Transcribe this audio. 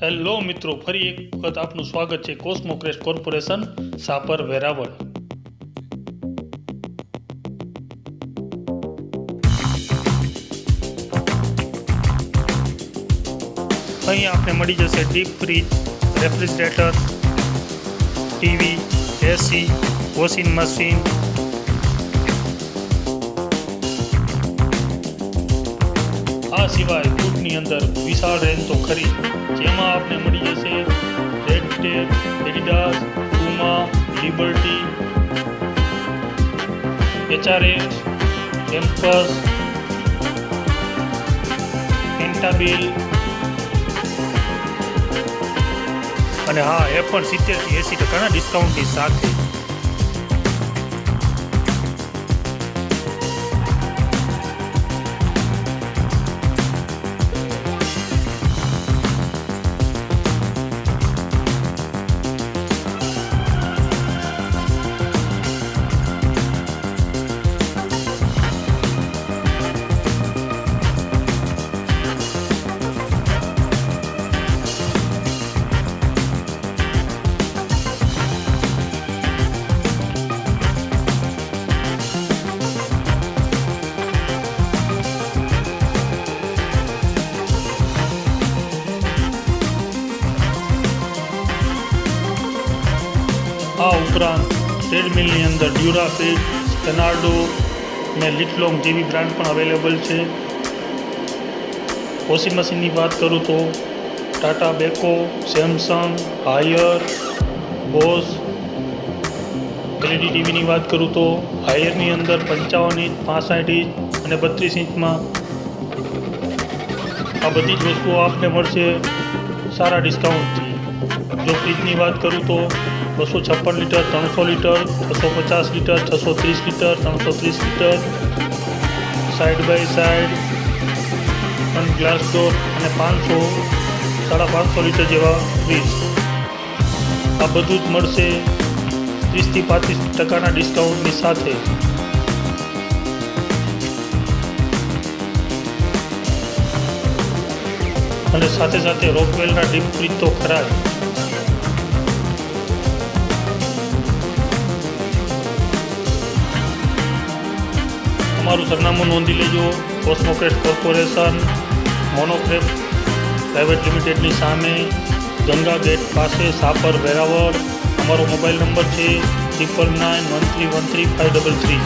Hello મિત્રો, ફરી એક વખત આપનું સ્વાગત છે કોસ્મો ક્રેસ્ટ કોર્પોરેશન સાપર વેરાવળ. અહીં આપને મળી જશે ડીપ ફ્રીજ, રેફ્રિજરેટર, ટીવી, એસી, વોશિંગ મશીન, આ સિવાય ફૂડની અંદર વિશાળ રેન્જ તો ખરી, જેમાં આપને મળી જશે Red Tape, Adidas, Puma, Liberty, HRX, Campus, પેન્ટાબિલ અને હા, એ પણ 70-80% ડિસ્કાઉન્ટની સાથે. આ ઉપરાંત ટ્રેડમિલની અંદર ડ્યુરાફિટ, સ્ટેનાર્ડો અને લિટલોંગ જેવી બ્રાન્ડ પણ અવેલેબલ છે. વોશિંગ મશીનની વાત કરું તો Tata Beko, Samsung, Haier, Bosch. LED ટીવીની વાત કરું તો હાયરની અંદર 55 ઇંચ, 65 ઇંચ અને 32 ઇંચમાં આ બધી જ વસ્તુઓ આપને મળશે સારા ડિસ્કાઉન્ટથી. જો ફ્રીજની વાત કરું તો 256 litre, 300 litre, 250 litre, 630 litre, 330 litre, side by side અને ગ્લાસ ડોર અને 500-550 લીટર જેવા ફ્રીજ. આ બધું જ મળશે 30-35% ડિસ્કાઉન્ટની સાથે. અને સાથે સાથે રોકવેલના ડીપ ફ્રીજ તો ખરા જ. અમારું સરનામું નોંધી લેજો. કોસ્મો ક્રેસ્ટ કોર્પોરેશન, મોનોક્રેસ્ટ પ્રાઇવેટ લિમિટેડની સામે, ગંગા ગેટ પાસે, સાપર વેરાવળ. અમારો મોબાઈલ નંબર છે 9991313533.